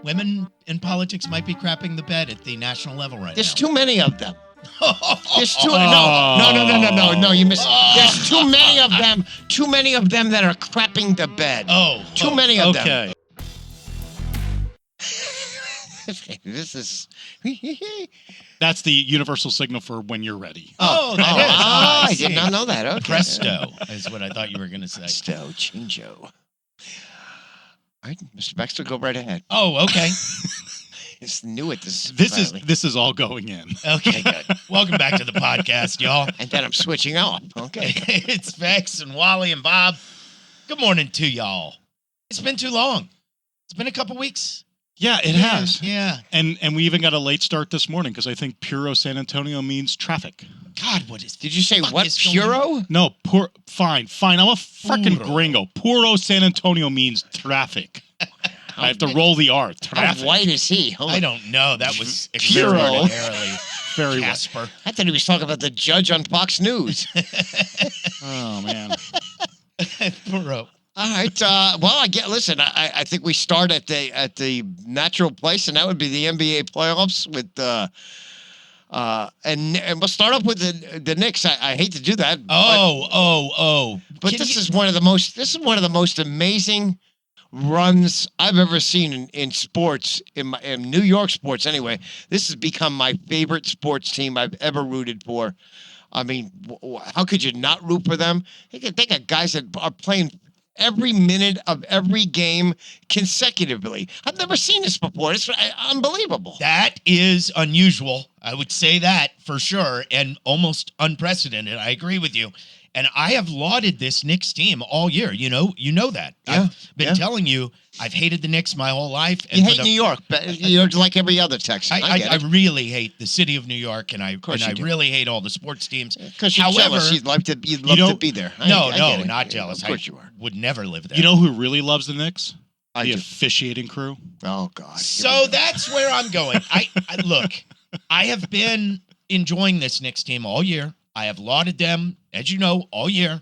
women in politics might be crapping the bed at the national level right There's now. too many of them. There's too no. You missed. There's too many of them. Too many of them that are crapping the bed. Too many of them. Okay. This is. That's the universal signal for when you're ready. That is. I see. did not know that. Okay. Presto is what I thought you were going to say. Presto, chingo. All right, Mr. Baxter, go right ahead. Oh, okay. It's new at this. This is all going in. Okay, good. Welcome back to the podcast, y'all. And then I'm switching off. Okay. It's Vex and Wally and Bob. Good morning to y'all. It's been too long. It's been a couple weeks. Yeah, it has. Yeah. And we even got a late start this morning because I think Puro San Antonio means traffic. God, what is? Did you say fuck what? is going Puro? No, fine. I'm a freaking Puro. gringo. Puro San Antonio means traffic. I have to roll the R. How Traffic. white is he? I don't know. That was Puro. extraordinarily Very white. Casper. I thought he was talking about the judge on Fox News. Oh, man. Puro. All right. Well, listen. I think we start at the natural place, and that would be the NBA playoffs with and we'll start off with the Knicks. I hate to do that. But this is one of the most amazing runs I've ever seen in sports, in New York sports anyway. This has become my favorite sports team I've ever rooted for. I mean, how could you not root for them? They got guys that are playing every minute of every game consecutively. I've never seen this before. It's unbelievable. That is unusual. I would say that for sure, and almost unprecedented. I agree with you. And I have lauded this Knicks team all year. You know that. Yeah, I've been telling you, I've hated the Knicks my whole life. And you hate New York, but you're like every other Texan. I really hate the city of New York, and I do. really hate all the sports teams. Because you're jealous. You'd love to be there. No, not jealous. Of course you are. Would never live there. You know who really loves the Knicks? I The do. officiating crew. Oh, God. So that's where I'm going. I look, I have been enjoying this Knicks team all year. I have lauded them, as you know, all year,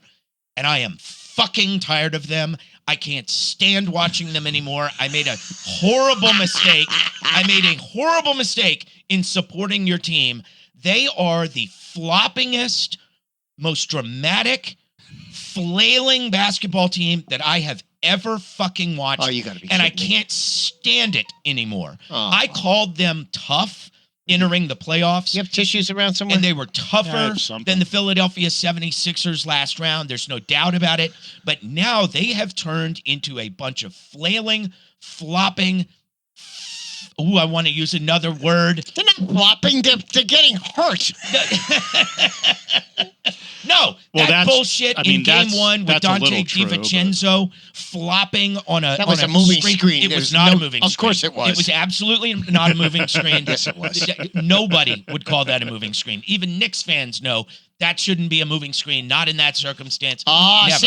and I am fucking tired of them. I can't stand watching them anymore. I made a horrible mistake. In supporting your team. They are the floppingest, most dramatic, flailing basketball team that I have ever fucking watched. Oh, you gotta be And I kidding me. can't stand it anymore. Oh. I called them tough entering the playoffs. You have tissues around somewhere? And they were Yeah, I tougher have something. than the Philadelphia 76ers last round. There's no doubt about it. But now they have turned into a bunch of flailing, flopping. I want to use another word. They're not flopping. They're getting hurt. No, Well, that that's- bullshit I mean, in game that's- one with that's a Dante little true, DiVincenzo flopping on a That was on a moving screen. screen. It There was was not no- a moving of screen. course it was. It was absolutely not a moving screen. Yes, it was. Nobody would call that a moving screen. Even Knicks fans know that shouldn't be a moving screen, not in that circumstance. Oh, Never.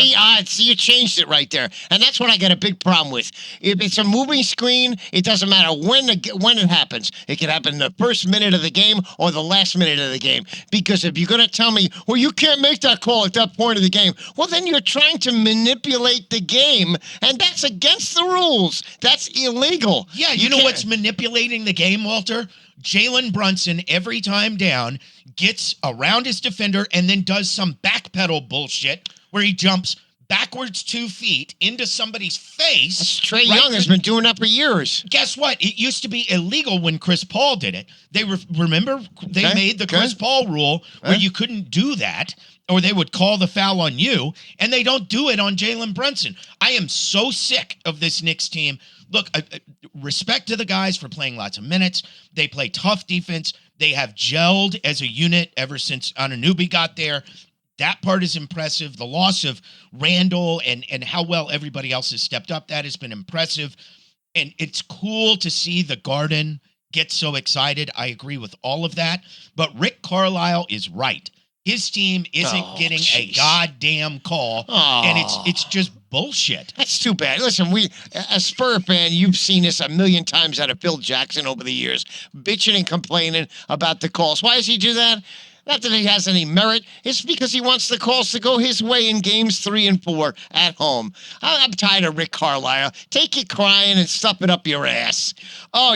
see, you changed it right there, and that's what I got a big problem with. If it's a moving screen, it doesn't matter when it happens. It can happen in the first minute of the game or the last minute of the game. Because if you're going to tell me, well, you can't make that call at that point of the game, well, then you're trying to manipulate the game, and that's against the rules. That's illegal. Yeah, you know can't- what's manipulating the game, Walter? Jalen Brunson, every time down, gets around his defender and then does some backpedal bullshit where he jumps backwards 2 feet into somebody's face. Trey Young has been doing that for years. Guess what? It used to be illegal when Chris Paul did it. Remember they Okay, made the okay. Chris Paul rule where you couldn't do that, or they would call the foul on you, and they don't do it on Jalen Brunson. I am so sick of this Knicks team. Look, respect to the guys for playing lots of minutes. They play tough defense. They have gelled as a unit ever since Anunoby got there. That part is impressive. The loss of Randall and how well everybody else has stepped up, that has been impressive. And it's cool to see the Garden get so excited. I agree with all of that. But Rick Carlisle is right. His team isn't getting a goddamn call, and it's just bullshit. That's too bad. Listen, as Spur fan, you've seen this a million times out of Phil Jackson over the years, bitching and complaining about the calls. Why does he do that? Not that he has any merit. It's because he wants the calls to go his way in games 3 and 4 at home. I'm tired of Rick Carlisle. Take your crying and stuff it up your ass. Oh,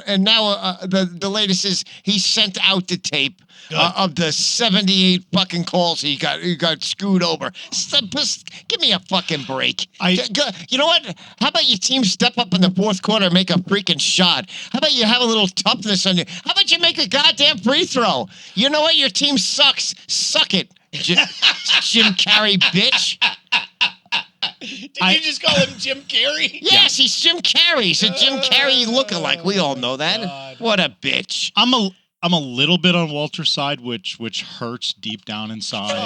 and now the latest is he sent out the tape of the 78 fucking calls he got screwed over. Give me a fucking break. You know what? How about your team step up in the fourth quarter and make a freaking shot? How about you have a little toughness on you? How about you make a goddamn free throw? You know what? Your team sucks. Suck it, Jim Carrey, bitch. Did you just call him Jim Carrey? Yes, he's Jim Carrey. He's a Jim Carrey lookalike. We all know that. God. What a bitch. I'm a little bit on Walter's side, which hurts deep down inside.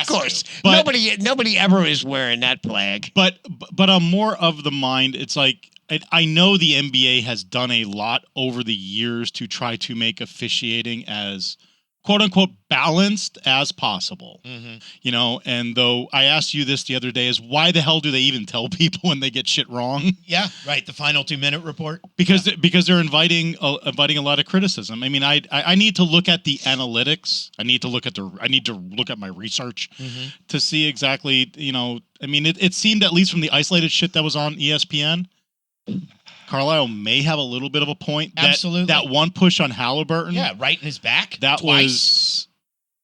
Of course, but nobody ever is wearing that flag. But I'm more of the mind. It's like I know the NBA has done a lot over the years to try to make officiating as quote unquote balanced as possible. Mm-hmm. You know, and though I asked you this the other day, is why the hell do they even tell people when they get shit wrong? Yeah, right. The final 2-minute report. Because they're inviting a lot of criticism. I mean, I need to look at the analytics. I need to look at my research to see exactly. You know, I mean, it seemed, at least from the isolated shit that was on ESPN, Carlisle may have a little bit of a point. Absolutely. That one push on Halliburton. Yeah, right in his back. That twice. Was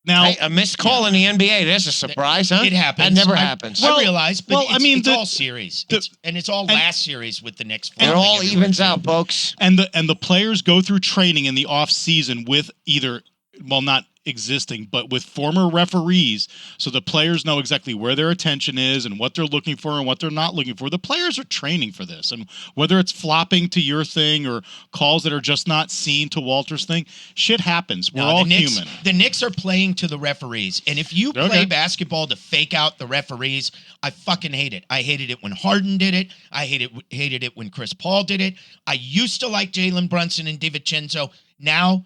now a missed call in the NBA. There's a surprise, huh? It happens. That never happens. I realize, but it's I mean, all series, it's all last series with the Knicks. It all evens out, folks. And the players go through training in the off season with either, well, not existing, but with former referees, so the players know exactly where their attention is and what they're looking for and what they're not looking for. The players are training for this, and whether it's flopping to your thing or calls that are just not seen to Walter's thing, shit happens. We're all human. The Knicks are playing to the referees, and if you play basketball to fake out the referees, I fucking hate it. I hated it when Harden did it. I hated it when Chris Paul did it. I used to like Jalen Brunson and DiVincenzo. Now,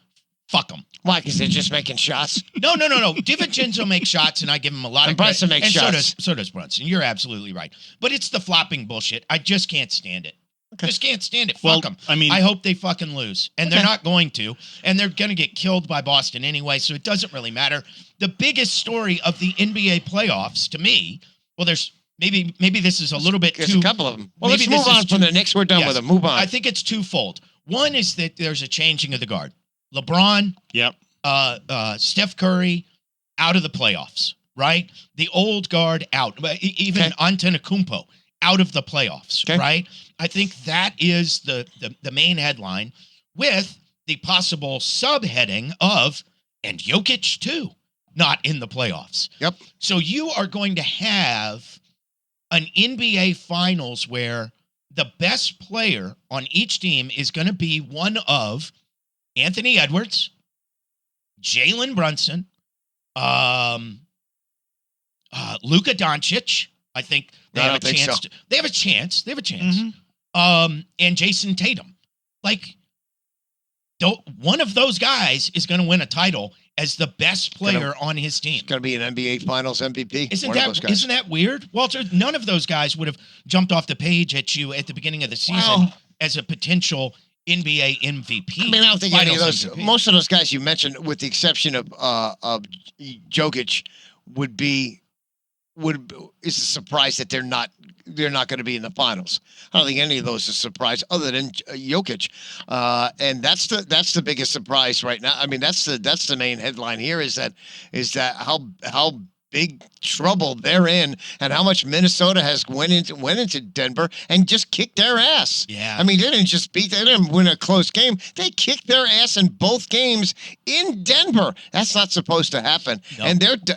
fuck them. Why? Because they're just making shots? No. DiVincenzo makes shots, and I give him a lot of credit. Brunson makes shots. So does Brunson. You're absolutely right. But it's the flopping bullshit. I just can't stand it. Just can't stand it. Fuck them. I mean, I hope they fucking lose. And they're not going to. And they're going to get killed by Boston anyway, so it doesn't really matter. The biggest story of the NBA playoffs, to me, well, there's maybe this is a little bit There's too... a couple of them. Well, let's move on from the Knicks. We're done with them. Move on. I think it's twofold. One is that there's a changing of the guard. LeBron... Yep. Steph Curry out of the playoffs, right? The old guard out. Even Antetokounmpo out of the playoffs, right? I think that is the main headline, with the possible subheading of, and Jokic too, not in the playoffs. Yep. So you are going to have an NBA Finals where the best player on each team is going to be one of Anthony Edwards, Jalen Brunson, Luka Doncic. I think they have a chance. They have a chance. And Jason Tatum. Like, one of those guys is going to win a title as the best player on his team. It's going to be an NBA Finals MVP. Isn't that weird, Walter? None of those guys would have jumped off the page at you at the beginning of the season as a potential NBA MVP. I mean, I don't think any of those. MVP. Most of those guys you mentioned, with the exception of Jokic, is a surprise that they're not going to be in the finals. I don't think any of those is a surprise, other than Jokic, and that's the biggest surprise right now. I mean, that's the main headline here is that how big trouble they're in, and how much Minnesota has went into Denver and just kicked their ass. Yeah. I mean, they didn't win a close game. They kicked their ass in both games in Denver. That's not supposed to happen. Nope.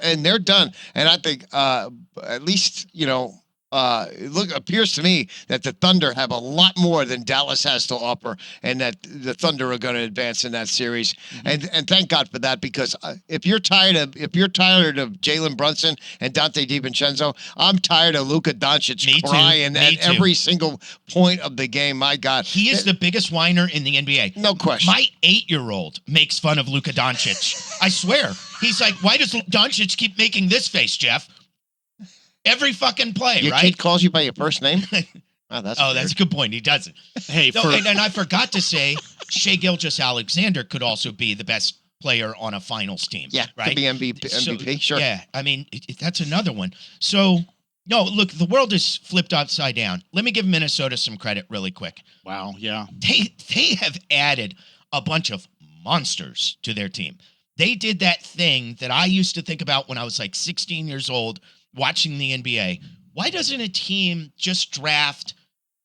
And they're done. And I think at least, it appears to me that the Thunder have a lot more than Dallas has to offer, and that the Thunder are going to advance in that series. Mm-hmm. And thank God for that, because if you're tired of Jalen Brunson and Dante DiVincenzo, I'm tired of Luka Doncic crying at every single point of the game. My God, he is the biggest whiner in the NBA. No question. My 8-year-old makes fun of Luka Doncic. I swear, he's like, "Why does Doncic keep making this face, Jeff?" Every fucking play, your right? Your kid calls you by your first name? That's a good point. He doesn't. Hey, and I forgot to say, Shai Gilgeous-Alexander could also be the best player on a finals team. Yeah, right. could be MVP. Sure. Yeah, I mean that's another one. So no, look, the world is flipped upside down. Let me give Minnesota some credit really quick. Wow. Yeah. They have added a bunch of monsters to their team. They did that thing that I used to think about when I was like 16 years old watching the NBA. Why doesn't a team just draft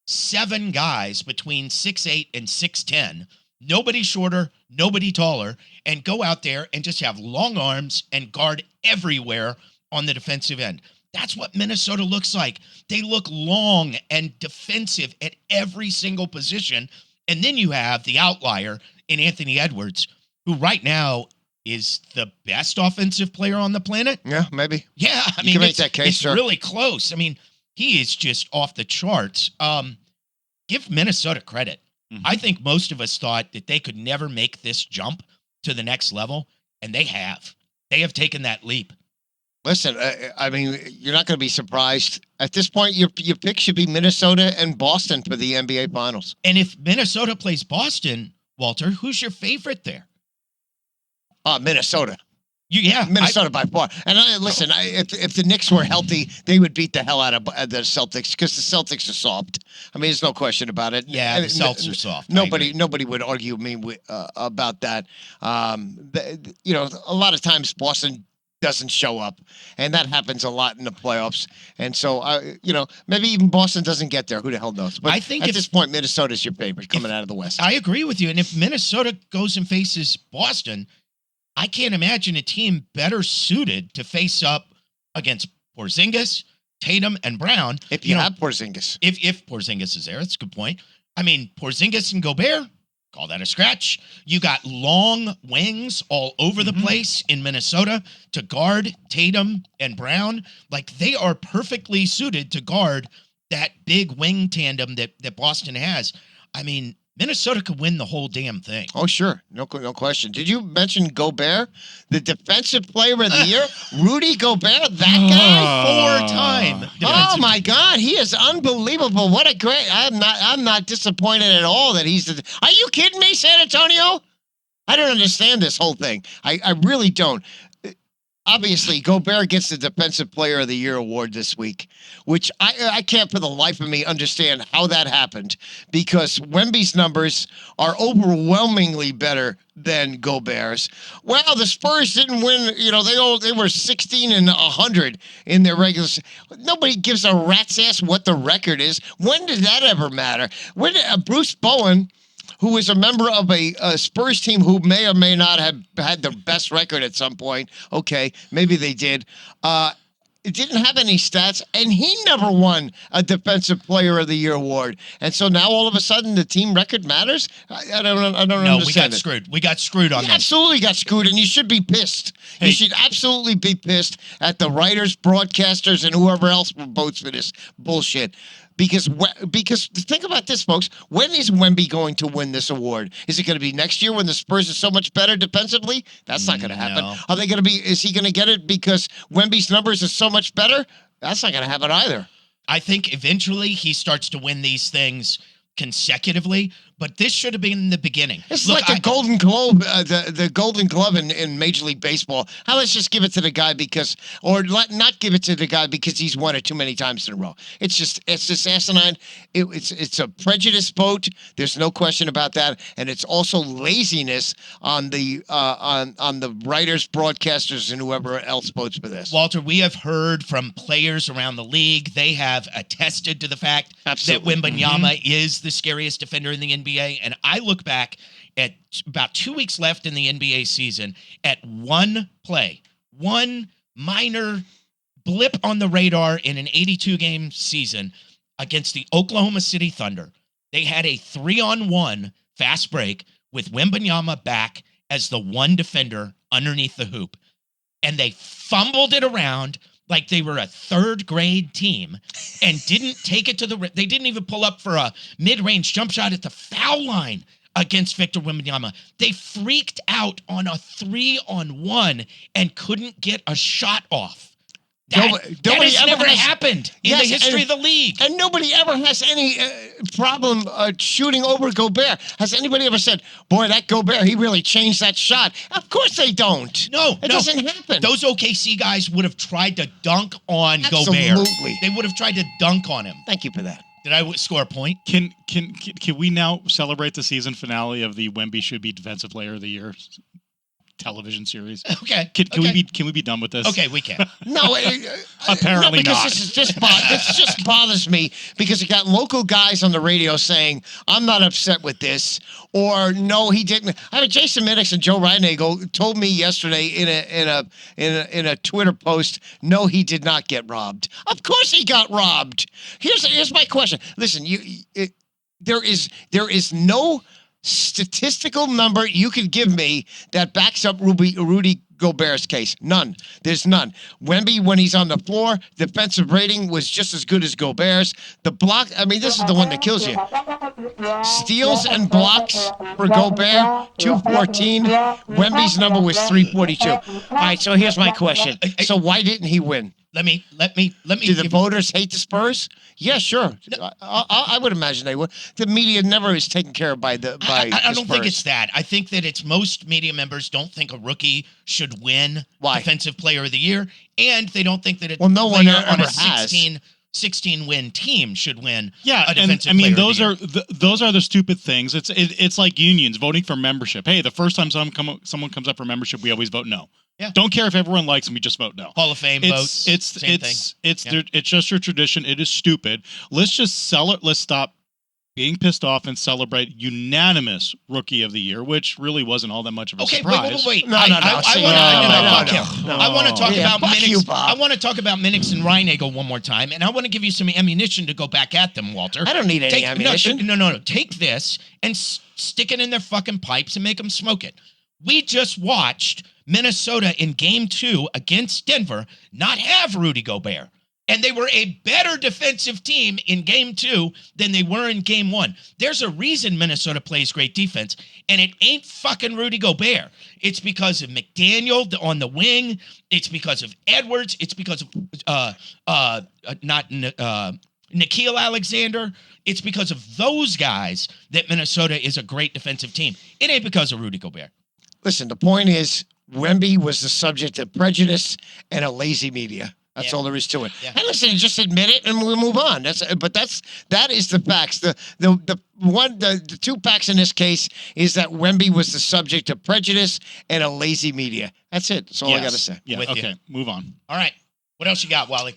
7 guys between 6'8" and 6'10", nobody shorter, nobody taller, and go out there and just have long arms and guard everywhere on the defensive end? That's what Minnesota looks like. They look long and defensive at every single position. And then you have the outlier in Anthony Edwards, who right now is the best offensive player on the planet. Yeah, maybe. Yeah, I You mean, can make that case, it's sure. really close. I mean, he is just off the charts. Give Minnesota credit. Mhm. I think most of us thought that they could never make this jump to the next level, and they have. They have taken that leap. Listen, I mean, you're not going to be surprised. At this point, your pick should be Minnesota and Boston for the NBA Finals. And if Minnesota plays Boston, Walter, who's your favorite there? Minnesota. Yeah, Minnesota by far. And listen, if the Knicks were healthy, they would beat the hell out of the Celtics because the Celtics are soft. I mean, there's no question about it. Yeah, the Celtics are soft. Nobody would argue me about that. You know, a lot of times Boston doesn't show up, and that happens a lot in the playoffs. And so, you know, maybe even Boston doesn't get there. Who the hell knows? But I think at this point, Minnesota's your favorite coming out of the West. I agree with you. And if Minnesota goes and faces Boston, I can't imagine a team better suited to face up against Porzingis, Tatum, and Brown. If you have Porzingis. If Porzingis is there, that's a good point. I mean, Porzingis and Gobert, call that a scratch. You got long wings all over the place in Minnesota to guard Tatum and Brown. Like, they are perfectly suited to guard that big wing tandem that Boston has. I mean, Minnesota could win the whole damn thing. Oh, sure. No question. Did you mention Gobert, the defensive player of the year? Rudy Gobert, that guy? 4-time. Oh, my God. He is unbelievable. What a great... I'm not disappointed at all that he's... Are you kidding me, San Antonio? I don't understand this whole thing. I really don't. Obviously, Gobert gets the Defensive Player of the Year award this week, which I can't for the life of me understand how that happened, because Wemby's numbers are overwhelmingly better than Gobert's. Well, the Spurs didn't win. You know, they were 16 and 100 in their regular. Nobody gives a rat's ass what the record is. When did that ever matter? When Bruce Bowen, who is a member of a Spurs team who may or may not have had the best record at some point. Okay, maybe they did. It didn't have any stats, and he never won a Defensive Player of the Year award. And so now all of a sudden the team record matters? I don't understand. No, we got screwed. We got screwed on You that. absolutely got screwed, and you should be pissed. Hey. You should absolutely be pissed at the writers, broadcasters, and whoever else votes for this bullshit. Because think about this, folks. When is Wemby going to win this award? Is it going to be next year when the Spurs are so much better defensively? That's not going to happen. No. Are they going to be? Is he going to get it because Wemby's numbers are so much better? That's not going to happen either. I think eventually he starts to win these things consecutively, but this should have been the beginning. It's like the Golden Globe, the Golden Glove in Major League Baseball. How let's just give it to the guy not give it to the guy because he's won it too many times in a row. It's just asinine. It's a prejudice vote. There's no question about that, and it's also laziness on the writers, broadcasters, and whoever else votes for this. Walter, we have heard from players around the league. They have attested to the fact Absolutely. that Wembanyama is the scariest defender in the NBA. And I look back at about 2 weeks left in the NBA season at one play, one minor blip on the radar in an 82-game season against the Oklahoma City Thunder. They had a 3-on-1 fast break with Wembanyama back as the one defender underneath the hoop. And they fumbled it around like they were a third-grade team and didn't take it to they didn't even pull up for a mid-range jump shot at the foul line against Victor Wembanyama. They freaked out on a 3-on-1 and couldn't get a shot off. That has never happened in the history of the league. And nobody ever has any problem shooting over Gobert. Has anybody ever said, boy, that Gobert, he really changed that shot? Of course they don't. No, It doesn't happen. Those OKC guys would have tried to dunk on Absolutely. Gobert. They would have tried to dunk on him. Thank you for that. Did I score a point? Can we now celebrate the season finale of the Wemby should be Defensive Player of the Year television series? Okay. Can we be done with this? Okay, we can. No, Apparently because not. This just bothers me because you got local guys on the radio saying, I'm not upset with this, or no, he didn't. I mean, Jason Minix and Joe Reinagle told me yesterday in a Twitter post, no, he did not get robbed. Of course he got robbed. Here's my question. Listen, there is no statistical number you could give me that backs up Rudy Gobert's case. None. There's none. Wemby, when he's on the floor, defensive rating was just as good as Gobert's. The block, I mean, this is the one that kills you. Steals and blocks for Gobert, 214. Wemby's number was 342. All right, so here's my question. So why didn't he win? Let me. Do the voters hate the Spurs? Yeah, sure. I would imagine they would. The media never is taken care of by the I don't Spurs. think it's that. I think that it's most media members don't think a rookie should win Defensive Player of the Year, and they don't think that a no one player ever on a has. 16 win team should win. Yeah, a defensive and I mean player of the year. those are the stupid things. It's like unions voting for membership. Hey, the first time someone comes up for membership, we always vote no. Yeah. Don't care if everyone likes them, we just vote no. Hall of Fame votes. It's just your tradition. It is stupid. Let's just sell it. Let's stop being pissed off and celebrate unanimous Rookie of the Year, which really wasn't all that much of a surprise. Wait. No. I want to talk about fuck you, Minix. Bob. I want to talk about Minix and Reinagle one more time, and I want to give you some ammunition to go back at them, Walter. I don't need any ammunition. No. Take this and stick it in their fucking pipes and make them smoke it. We just watched Minnesota in Game 2 against Denver not have Rudy Gobert. And they were a better defensive team in Game 2 than they were in Game 1. There's a reason Minnesota plays great defense, and it ain't fucking Rudy Gobert. It's because of McDaniel on the wing. It's because of Edwards. It's because of Nickeil Alexander. It's because of those guys that Minnesota is a great defensive team. It ain't because of Rudy Gobert. Listen, the point is, Wemby was the subject of prejudice and a lazy media. That's all there is to it. Yeah. And listen, just admit it, and we'll move on. That is the facts. The two facts in this case is that Wemby was the subject of prejudice and a lazy media. That's it. That's all I got to say. Yeah. Okay. Move on. All right. What else you got, Wally?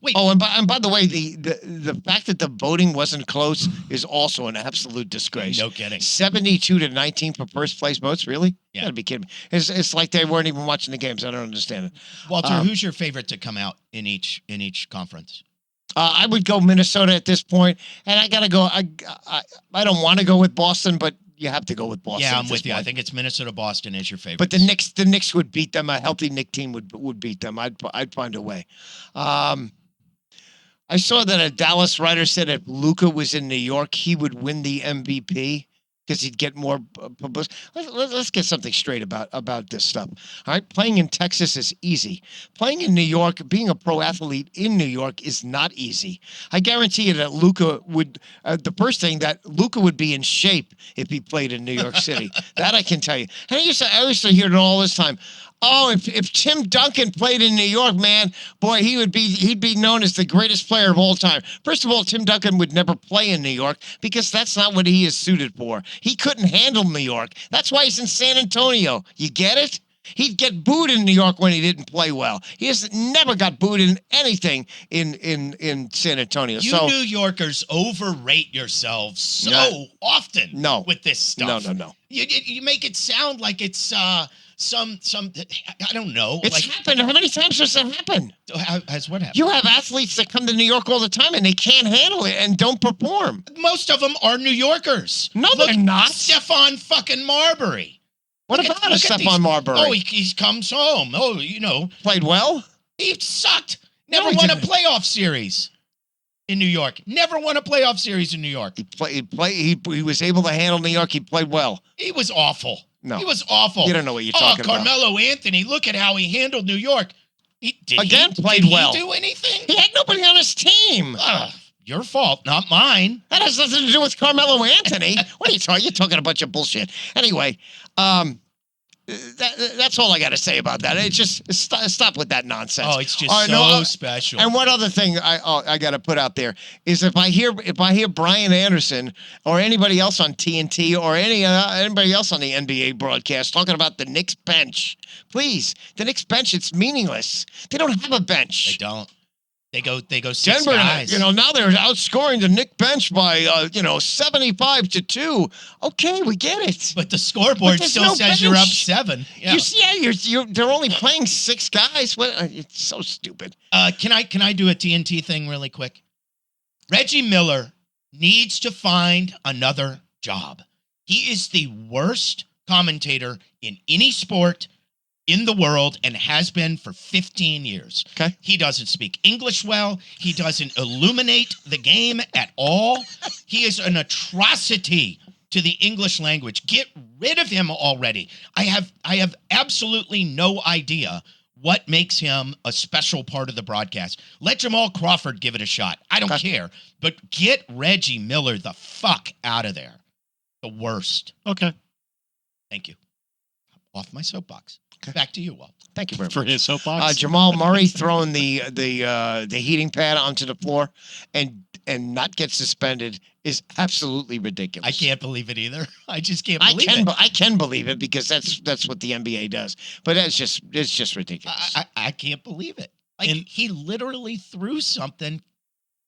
Wait. Oh, and by the way, the fact that the voting wasn't close is also an absolute disgrace. No kidding. 72-19 for first place votes. Really? Yeah. You gotta be kidding me. It's like they weren't even watching the games. I don't understand it. Walter, who's your favorite to come out in each conference? I would go Minnesota at this point, and I gotta go. I don't want to go with Boston, but you have to go with Boston. Yeah, I'm with you. I think it's Minnesota. Boston is your favorite. But the Knicks would beat them. A healthy Knicks team would beat them. I'd find a way. I saw that a Dallas writer said if Luka was in New York, he would win the MVP because he'd get more publicity. Let's get something straight about this stuff. All right, playing in Texas is easy. Playing in New York, being a pro athlete in New York is not easy. I guarantee you that Luka would. The first thing that Luka would be in shape if he played in New York City. That I can tell you. And I used to hear it all this time. Oh, if Tim Duncan played in New York, man, boy, he'd be known as the greatest player of all time. First of all, Tim Duncan would never play in New York because that's not what he is suited for. He couldn't handle New York. That's why he's in San Antonio. You get it? He'd get booed in New York when he didn't play well. He has never got booed in anything in San Antonio. You New Yorkers overrate yourselves so often with this stuff. No. You make it sound like it's some I don't know. It's happened. How many times has that happened? Has what happened? You have athletes that come to New York all the time and they can't handle it and don't perform. Most of them are New Yorkers. No, they're not. Stephon fucking Marbury. What about Stephon Marbury? Oh, he comes home. Oh, played well. He sucked. Never won a playoff series in New York. Never won a playoff series in New York. He was able to handle New York. He played well. He was awful. No. He was awful. You don't know what you're talking about. Carmelo Anthony, look at how he handled New York. Played well. Did he do anything? He had nobody on his team. Your fault, not mine. That has nothing to do with Carmelo Anthony. What are you talking? You're talking a bunch of bullshit. Anyway, that's all I got to say about that. It's just stop with that nonsense. Oh, it's just special. And one other thing I got to put out there is if I hear Brian Anderson or anybody else on TNT or anybody else on the NBA broadcast talking about the Knicks bench, please, the Knicks bench, it's meaningless. They don't have a bench. They don't. They go 6 Denver, guys. now they're outscoring the Knicks bench by 75-2. Okay, we get it. But the scoreboard still says you're up 7. Yeah. You see, they're only playing 6 guys. It's so stupid. Can I do a TNT thing really quick? Reggie Miller needs to find another job. He is the worst commentator in any sport in the world and has been for 15 years. Okay. He doesn't speak English well. He doesn't illuminate the game at all. He is an atrocity to the English language. Get rid of him already. I have absolutely no idea what makes him a special part of the broadcast. Let Jamal Crawford give it a shot. I don't care. But get Reggie Miller the fuck out of there. The worst. Okay. Thank you. Off my soapbox. Okay. Back to you, Walt. Thank you very much. For his soapbox. Jamal Murray throwing the heating pad onto the floor and not get suspended is absolutely ridiculous. I can't believe it either. I just can't believe it. I can believe it because that's what the NBA does. But it's just ridiculous. I can't believe it. Like, he literally threw something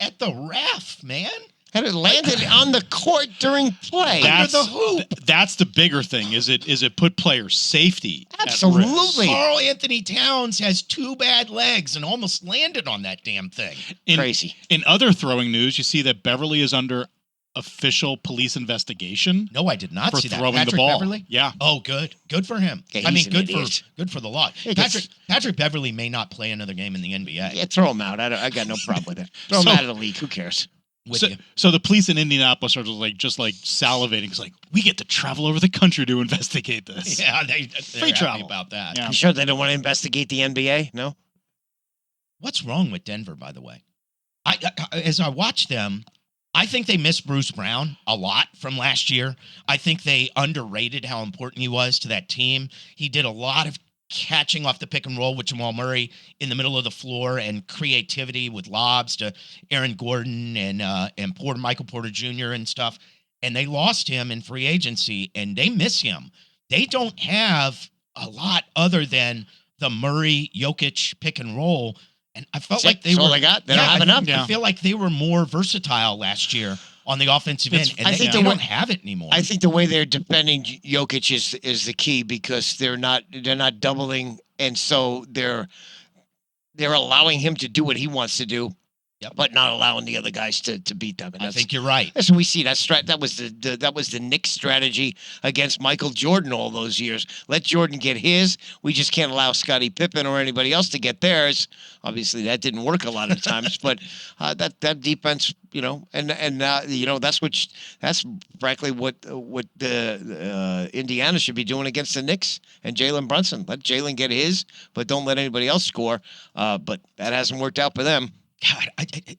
at the ref, man. And it landed on the court during play. Under the hoop. That's the bigger thing. Is it put player safety Absolutely. Karl Anthony Towns has 2 bad legs and almost landed on that damn thing. Crazy. In other throwing news, you see that Beverly is under official police investigation. No, I did not for see that. throwing Patrick the ball. Beverly? Yeah. Oh, good. Good for him. Yeah, I mean, good for the law. Patrick Beverly may not play another game in the NBA. Yeah, throw him out. I got no problem with it. Throw him out of the league. Who cares? So the police in Indianapolis are just like salivating. It's like, we get to travel over the country to investigate this. Yeah, they're free travel about that. Yeah. You sure they don't want to investigate the NBA? No. What's wrong with Denver, by the way? As I watch them, I think they miss Bruce Brown a lot from last year. I think they underrated how important he was to that team. He did a lot of catching off the pick and roll with Jamal Murray in the middle of the floor and creativity with lobs to Aaron Gordon and Michael Porter Jr. and stuff. And they lost him in free agency, and they miss him. They don't have a lot other than the Murray Jokic pick and roll. And I felt like all they got. They don't have enough. I feel like they were more versatile last year on the offensive end, and they don't have it anymore. I think the way they're defending Jokic is the key because they're not doubling, and so they're allowing him to do what he wants to do, but not allowing the other guys to beat them. And I think you're right. That's what we see. That was the Knicks strategy against Michael Jordan all those years. Let Jordan get his. We just can't allow Scottie Pippen or anybody else to get theirs. Obviously, that didn't work a lot of times, but that defense, that's frankly what the Indiana should be doing against the Knicks and Jalen Brunson. Let Jalen get his, but don't let anybody else score. But that hasn't worked out for them. God,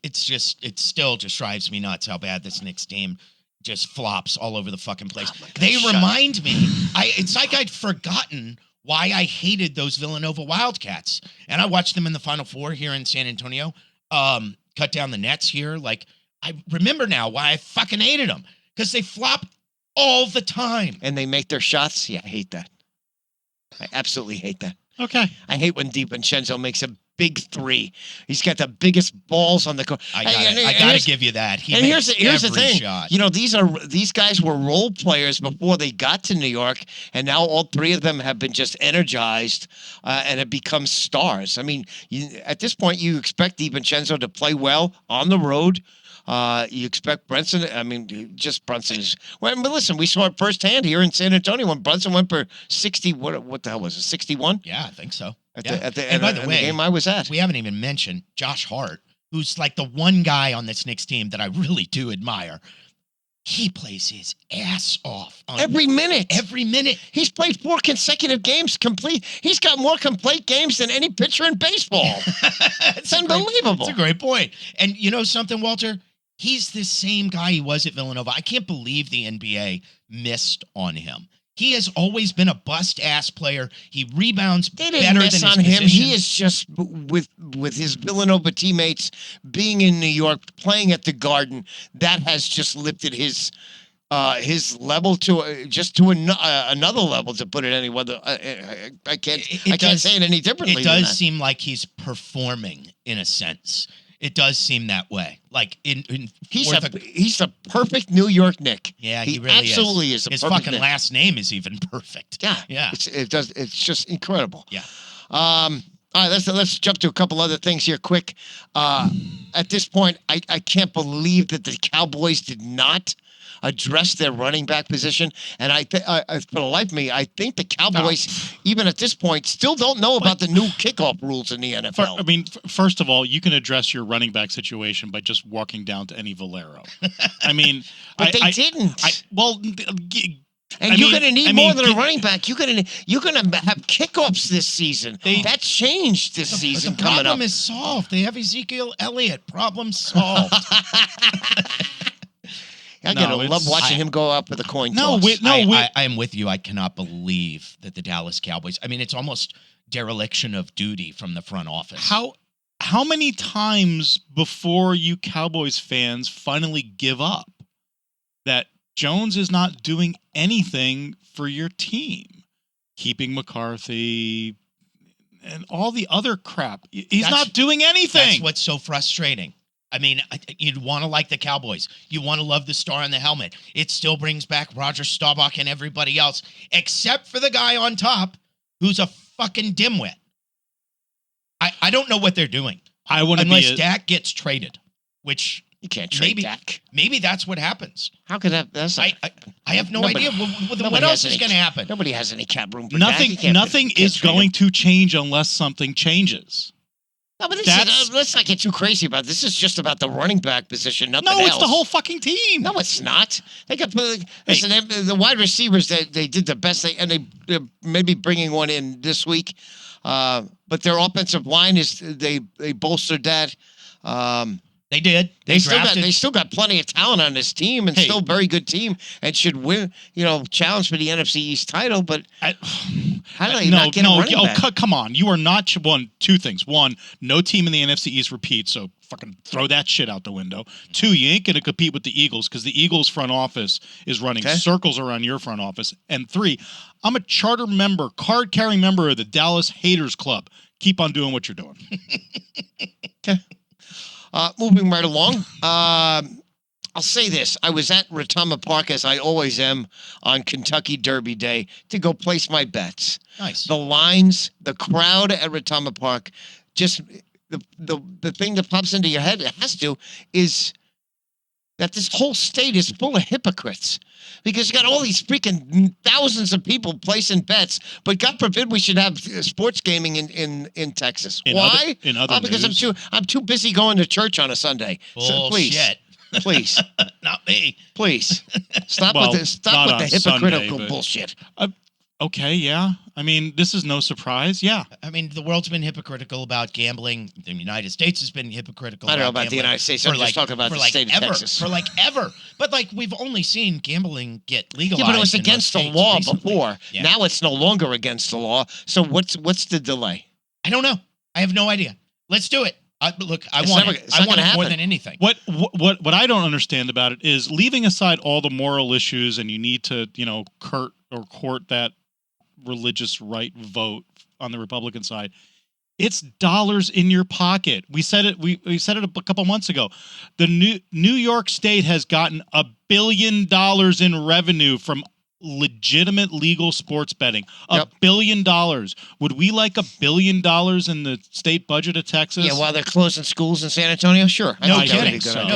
it still just drives me nuts how bad this Knicks team just flops all over the fucking place. Oh God, they remind me. It's like I'd forgotten why I hated those Villanova Wildcats, and I watched them in the Final Four here in San Antonio. Cut down the nets here. Like, I remember now why I fucking hated them, because they flop all the time and they make their shots. Yeah, I hate that. I absolutely hate that. Okay. I hate when DiVincenzo makes a big 3. He's got the biggest balls on the court. I gotta give you that. Here's the thing. Shot. These guys were role players before they got to New York, and now all 3 of them have been just energized and have become stars. I mean, at this point, you expect DiVincenzo to play well on the road. You expect Brunson. I mean, just Brunson is. Well, but listen, we saw it firsthand here in San Antonio when Brunson went for 60. What the hell was it? 61? Yeah, I think so. And by the way, the game I was at, we haven't even mentioned Josh Hart, who's like the one guy on this Knicks team that I really do admire. he plays his ass off on Every minute. Every minute. He's played 4 consecutive games complete. He's got more complete games than any pitcher in baseball. It's unbelievable. It's a great point. And you know something, Walter? He's the same guy he was at Villanova. I can't believe the NBA missed on him. He has always been a bust-ass player. He rebounds They better didn't than miss his on him. position. He is just with his Villanova teammates being in New York, playing at the Garden. That has just lifted his level to another level. To put it any other, I can't say it any differently. It does seem like he's performing in a sense. It does seem that way. Like he's a perfect New York Knick. Yeah, he really absolutely is. His fucking last name is even perfect. Yeah. It's just incredible. Yeah. All right, let's jump to a couple other things here quick. At this point, I can't believe that the Cowboys did not address their running back position, and for the life of me, I think the Cowboys, even at this point, still don't know about the new kickoff rules in the NFL. First of all, you can address your running back situation by just walking down to any Valero. But they didn't. And you're going to need more than a running back. You're going to have kickoffs this season. That changed this season the coming up. problem is solved. They have Ezekiel Elliott. Problem solved. I'm going to love watching him go up with a coin toss. I am with you. I cannot believe that the Dallas Cowboys, it's almost dereliction of duty from the front office. How many times before you Cowboys fans finally give up that Jones is not doing anything for your team? Keeping McCarthy and all the other crap. He's not doing anything. That's what's so frustrating. You'd want to like the Cowboys. You want to love the star on the helmet. It still brings back Roger Staubach and everybody else, except for the guy on top who's a fucking dimwit. I don't know what they're doing. Unless Dak gets traded, which you can't trade Dak. Maybe that's what happens. How could that? I have no idea. What else is going to happen? Nobody has any cap room for nothing. Dak. Nothing is going to change unless something changes. No, but let's not get too crazy about this. This is just about the running back position, nothing else. No, it's the whole fucking team. No, it's not. They got the wide receivers. They did the best. They're maybe bringing one in this week, but their offensive line they bolstered that. They did. They still got plenty of talent on this team, and still a very good team, and should win. Challenge for the NFC East title. But how do they not get a running back? Come on! You are not two things. One, no team in the NFC East repeats, so fucking throw that shit out the window. Two, you ain't gonna compete with the Eagles because the Eagles front office is running circles around your front office. And three, I'm a charter member, card-carrying member of the Dallas Haters Club. Keep on doing what you're doing. Okay. Moving right along, I'll say this. I was at Retama Park, as I always am, on Kentucky Derby Day to go place my bets. Nice. The lines, the crowd at Retama Park, just the thing that pops into your head, it has to, is that this whole state is full of hypocrites. Because you got all these freaking thousands of people placing bets, but God forbid we should have sports gaming in Texas. Why? Because news. I'm too busy going to church on a Sunday. Bullshit. So please, not me. Please stop with the hypocritical Sunday, bullshit. Okay, yeah. This is no surprise. Yeah. The world's been hypocritical about gambling. The United States has been hypocritical. I don't know about the United States. I'm just talking about the state of Texas. For ever. But we've only seen gambling get legalized. Yeah, but it was against the law recently. before. Yeah. Now it's no longer against the law. So what's the delay? I don't know. I have no idea. Let's do it. I want it more than anything. What I don't understand about it is, leaving aside all the moral issues, and you need to court that religious right vote on the Republican side. It's dollars in your pocket. We said it. We said it a couple months ago. The New York State has gotten $1 billion in revenue from legitimate legal sports betting. $1 billion. Would we like $1 billion in the state budget of Texas? Yeah, while they're closing schools in San Antonio, sure. No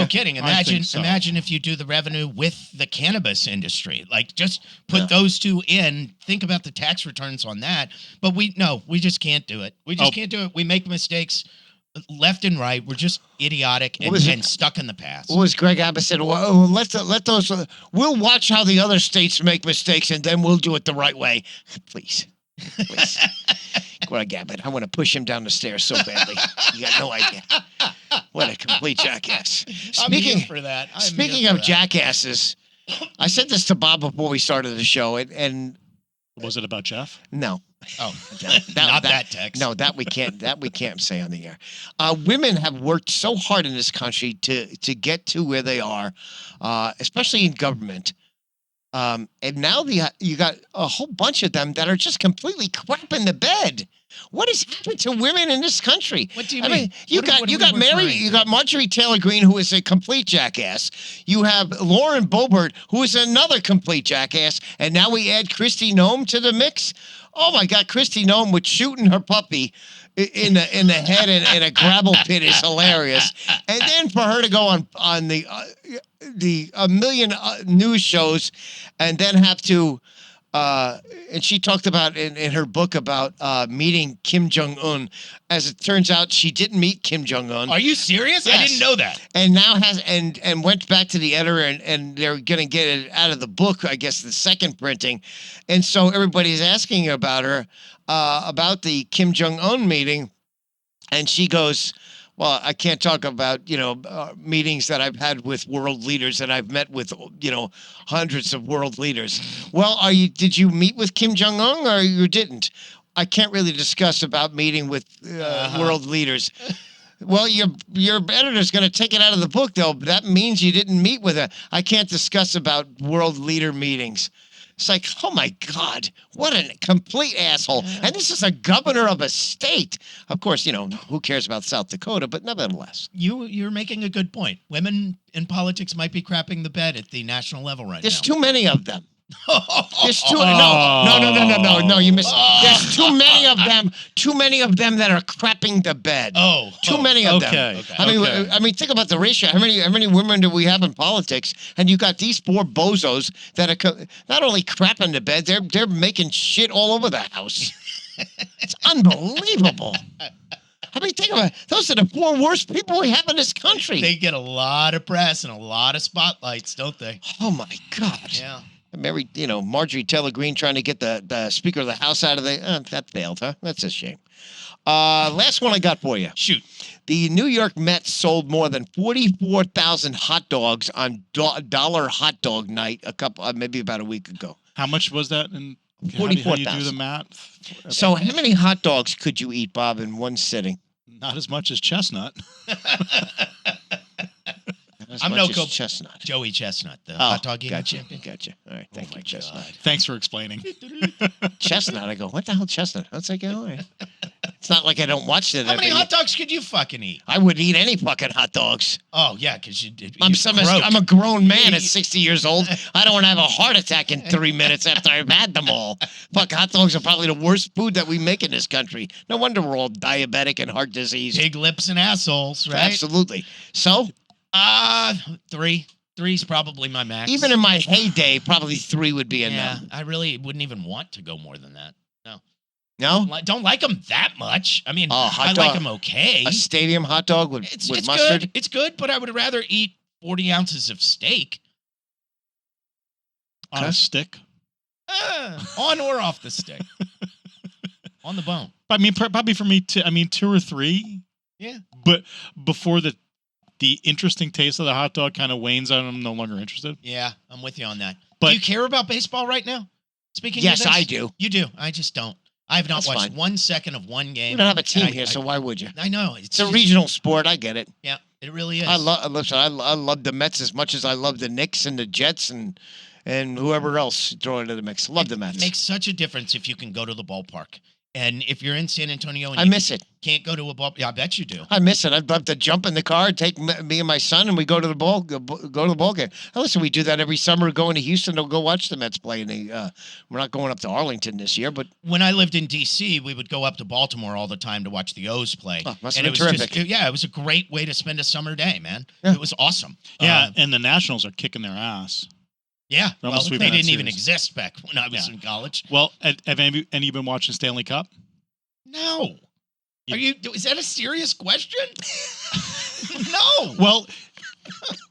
kidding. Imagine if you do the revenue with the cannabis industry. Just put those two in. Think about the tax returns on that. But we just can't do it. We just can't do it. We make mistakes left and right. We're just idiotic What was it? and stuck in the past. What was Greg Abbott said? Well, let those. We'll watch how the other states make mistakes, and then we'll do it the right way. Please. Greg Abbott, I want to push him down the stairs so badly. You got no idea. What a complete jackass. Speaking for that. Speaking of jackasses, I said this to Bob before we started the show, and Was it about Jeff? no. Oh, not that text. No, that we can't say on the air. Women have worked so hard in this country to get to where they are, especially in government. And now you got a whole bunch of them that are just completely crapping the bed. What has happened to women in this country? What do you I mean? mean, you got Mary, referring you to? got Marjorie Taylor Greene, who is a complete jackass. You have Lauren Boebert, who is another complete jackass, and now we add Kristi Noem to the mix. Oh my God, Kristi Noem with shooting her puppy in the head in a gravel pit is hilarious. And then for her to go on the a million news shows and then have to. And she talked about in her book about meeting Kim Jong-un. As it turns out, she didn't meet Kim Jong-un. Are you serious? I Yes. didn't know that. And now and went back to the editor and they're going to get it out of the book, I guess, the second printing. And so everybody's asking about her, about the Kim Jong-un meeting. And she goes, well, I can't talk about, meetings that I've had with world leaders, and I've met with, hundreds of world leaders. Well, did you meet with Kim Jong-un or you didn't? I can't really discuss about meeting with world leaders. Well, your editor's going to take it out of the book, though. That means you didn't meet with her. I can't discuss about world leader meetings. It's like, oh my God, what a complete asshole. And this is a governor of a state. Of course, who cares about South Dakota, but nevertheless. You're making a good point. Women in politics might be crapping the bed at the national level right There's now. too many of them. There's no, you missed. There's too many of them. Too many of them that are crapping the bed. Too many of them. Okay. I mean, think about the ratio. How many women do we have in politics? And you got these four bozos that are not only crapping the bed, they're making shit all over the house. It's unbelievable. I mean, think about it. Those are the four worst people we have in this country. They get a lot of press and a lot of spotlights, don't they? Oh my God. Yeah. Marjorie Taylor Greene trying to get the Speaker of the House out of that failed, huh? That's a shame. Last one I got for you. Shoot. The New York Mets sold more than 44,000 hot dogs on Dollar Hot Dog Night maybe about a week ago. How much was that? And how do you 44,000. do the math? So how many hot dogs could you eat, Bob, in one sitting? Not as much as Chestnut. I'm no Chestnut. Joey Chestnut, the hot dog eating gotcha. champion. Gotcha. All right, thank you, Chestnut. Thanks for explaining. Chestnut. I go, what the hell, Chestnut? That's like, all right. It's not like I don't watch it. How many hot dogs could you fucking eat? I would eat any fucking hot dogs. Oh, yeah, because I'm a grown man at 60 years old. I don't want to have a heart attack in 3 minutes after I've had them all. Fuck, hot dogs are probably the worst food that we make in this country. No wonder we're all diabetic and heart disease. Big lips and assholes, right? Absolutely. So? 3. 3's probably my max. Even in my heyday, probably 3 would be enough. Yeah, I really wouldn't even want to go more than that. No? Don't like them that much. I mean, hot I dog. like them okay. A stadium hot dog with mustard? Good. It's good, but I would rather eat 40 ounces of steak. On a stick? On or off the stick. On the bone. I mean, probably for me, 2 or 3. Yeah. But before the interesting taste of the hot dog kind of wanes out, I'm no longer interested. Yeah, I'm with you on that. But do you care about baseball right now? Speaking yes, of this, I do. You do. I just don't. I have not That's watched fine. 1 second of one game. We don't have a team here, so why would you? I know. It's a regional sport. I get it. Yeah, it really is. I love the Mets as much as I love the Knicks and the Jets and whoever else throw into the mix. Love the Mets. It makes such a difference if you can go to the ballpark. And if you're in San Antonio and I miss it. Can't go to a ball. Yeah, I bet you do. I miss it. I'd love to jump in the car, take me and my son, and we go to the ball game. Now, listen, we do that every summer, going to Houston to go watch the Mets play. We're not going up to Arlington this year, but when I lived in D.C., we would go up to Baltimore all the time to watch the O's play. Oh, must and have it been was terrific. it was a great way to spend a summer day, man. Yeah. It was awesome. Yeah, and the Nationals are kicking their ass. Yeah, They're well, almost they sweeping that didn't even series. exist back when I was in college. Well, have any of you been watching Stanley Cup? No. Is that a serious question? No. Well,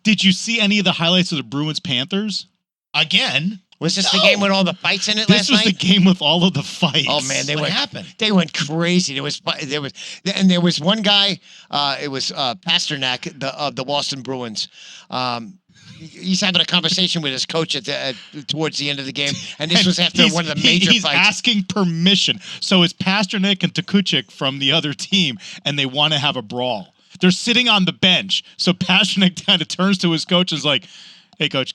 did you see any of the highlights of the Bruins Panthers? Again. Was this the game with all the fights in it This last was night? the game with all of the fights. Oh man, What happened? They went crazy. There was one guy. It was Pasternak, the Boston Bruins. He's having a conversation with his coach towards the end of the game, and this was after one of the major he's fights. He's asking permission. So it's Pasternak and Tukuchik from the other team, and they want to have a brawl. They're sitting on the bench. So Pasternak kind of turns to his coach and is like, "Hey, coach,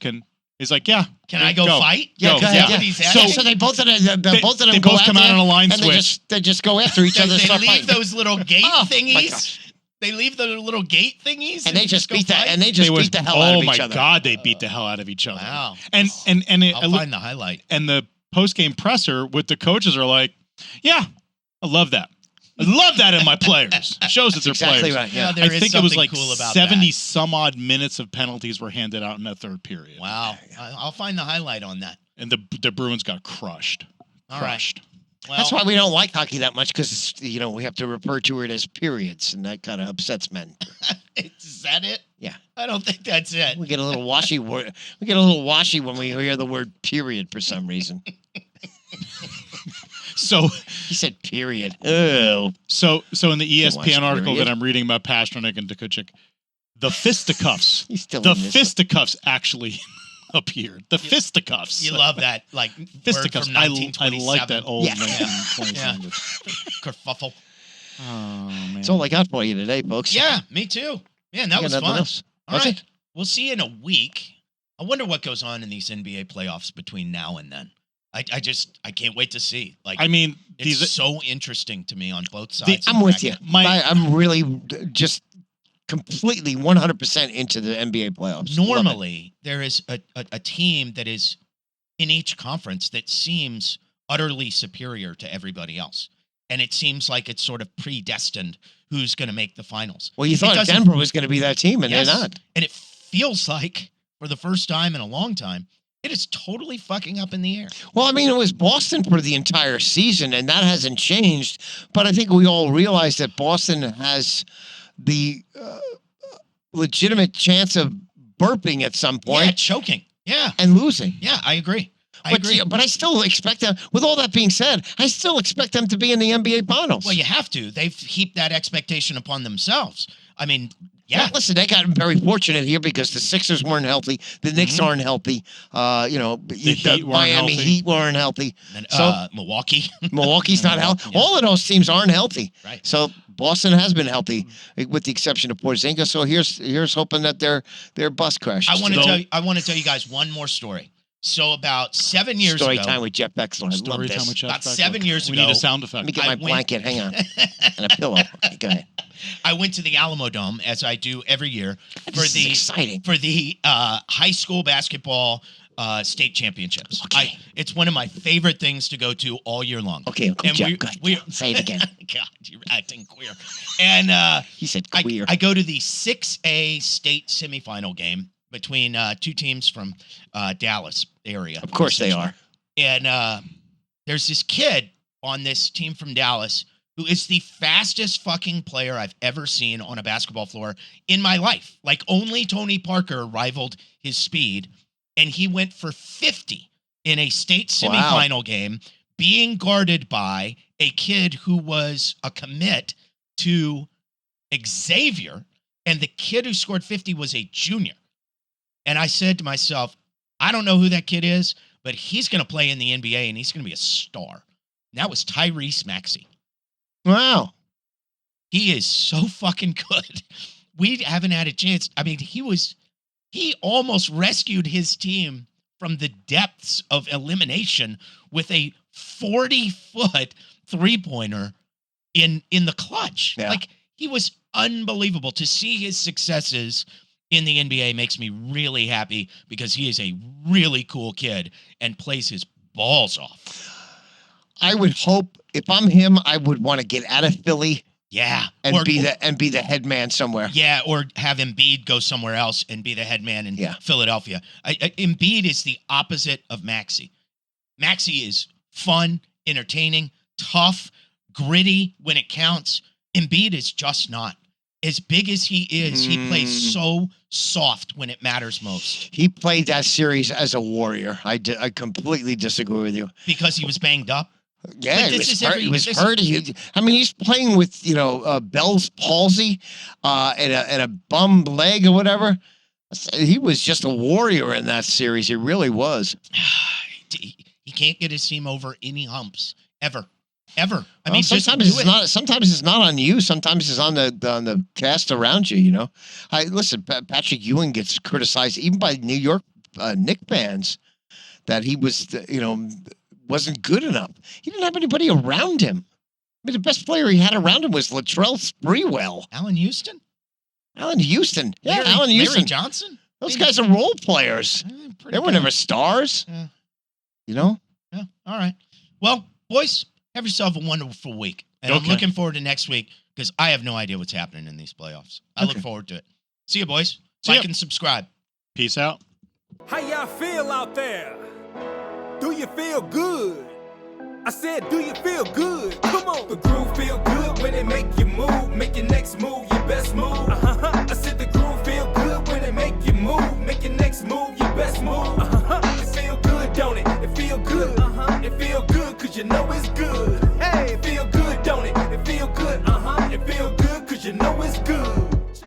he's like, yeah. Can I go fight? Yeah, Is that what he's asking? So they both of them They go both out come out there, on a line and switch. they just go after each other. They Start leave fighting. those little gate Oh, my thingies. gosh. They leave the little gate thingies, And they just go beat that. fight? And they just beat the hell out of each other. Oh my God, they beat the hell out of each other. Wow. And I'll find the highlight. And the post game presser with the coaches are like, "Yeah, I love that. I love that in my players. Shows that they're exactly players." right. Yeah. there I is think it was something like cool about 70 that. some odd minutes of penalties were handed out in that third period. Wow. I'll find the highlight on that. And the Bruins got crushed. All right. Crushed. Well, That's why we don't like hockey that much, because we have to refer to it as periods, and that kind of upsets men. is that it? Yeah. I don't think that's it. We get a little washy. We get a little washy when we hear the word period for some reason. So He said period. Oh. So in the Can't watch ESPN article period. that I'm reading about Pasternak and Tukuchik, the fisticuffs, He's still the in this. fisticuffs actually appeared. The fisticuffs. You love that, like fisticuffs. word from I 1927. like that old Yeah. 1920s Yeah. language. Kerfuffle. Oh man. That's all I got for you today, folks. Yeah, me too. Man, that You was got nothing fun. else? All Was right. it? We'll see you in a week. I wonder what goes on in these NBA playoffs between now and then. I can't wait to see. Like, I mean, it's these so interesting to me on both sides. I'm with you. bracket. I'm really just completely 100% into the NBA playoffs. Love it. Normally, there is a team that is in each conference that seems utterly superior to everybody else. And it seems like it's sort of predestined who's going to make the finals. Well, you thought doesn't- Denver was going to be that team, and Yes. they're not. And it feels like, for the first time in a long time, it is totally fucking up in the air. Well, I mean, it was Boston for the entire season, and that hasn't changed. But I think we all realize that Boston has the legitimate chance of burping at some Yeah, point choking. Yeah, and losing. yeah, I agree. I agree. But I still expect them, with all that being said, I still expect them to be in the NBA Finals. Well, you have to. They've heaped that expectation upon themselves. I mean, yeah. Well, listen, they got very fortunate here because the Sixers weren't healthy. The Knicks aren't healthy. The Heat weren't Miami healthy. Heat weren't healthy. And, So- Milwaukee. Milwaukee's not healthy. Yeah. All of those teams aren't healthy. Right. So Boston has been healthy, with the exception of Porzingis. So here's hoping that their bus crashes. I want to So- tell you guys one more story. So about 7 years Story ago, time with Jeff Bexler. I love Story this. time with Jeff About Beckler. 7 years We ago, need a sound Let effect. me get I my went- blanket. Hang on. And a pillow. Okay, go ahead. I went to the Alamo Dome, as I do every year, for This is exciting. the high school basketball state championships. Okay. It's one of my favorite things to go to all year long. Okay, Uncle And Jeff, go ahead. Say it again. God, you're acting queer. And He said queer. I go to the 6A state semifinal game between two teams from Dallas area. Of course they are. And there's this kid on this team from Dallas who is the fastest fucking player I've ever seen on a basketball floor in my life. Like, only Tony Parker rivaled his speed, and he went for 50 in a state semifinal game, being guarded by a kid who was a commit to Xavier, and the kid who scored 50 was a junior. And I said to myself, I don't know who that kid is, but he's going to play in the NBA, and he's going to be a star. And that was Tyrese Maxey. Wow. He is so fucking good. We haven't had a chance. I mean, he almost rescued his team from the depths of elimination with a 40-foot three-pointer in the clutch. Yeah. Like, he was unbelievable. To see his successes in the NBA makes me really happy, because he is a really cool kid and plays his balls off. I would hope, if I'm him, I would want to get out of Philly Yeah. and be the head man somewhere. Yeah, or have Embiid go somewhere else and be the head man in Yeah. Philadelphia. Embiid is the opposite of Maxey. Maxey is fun, entertaining, tough, gritty when it counts. Embiid is just not. As big as he is, he plays so soft when it matters most. He played that series as a warrior. I completely disagree with you. Because he was banged up? Yeah, he was hurt. I mean, he's playing with, Bell's palsy and a bum leg or whatever. He was just a warrior in that series. He really was. He can't get his team over any humps, ever. Ever. I mean, sometimes it's not. Sometimes it's not on you. Sometimes it's on the cast around you. Listen. Patrick Ewing gets criticized even by New York Knicks fans that he was, wasn't good enough. He didn't have anybody around him. I mean, the best player he had around him was Latrell Sprewell. Allen Houston. Yeah, Allen Houston. Larry Johnson. Those guys are role players. They were never stars. Yeah. Yeah. All right. Well, boys. Have yourself a wonderful week. And I'm looking forward to next week because I have no idea what's happening in these playoffs. I look forward to it. See you, boys. Like and subscribe. Peace out. How y'all feel out there? Do you feel good? I said, do you feel good? Come on. The groove feel good when it make you move. Make your next move your best move. I said the groove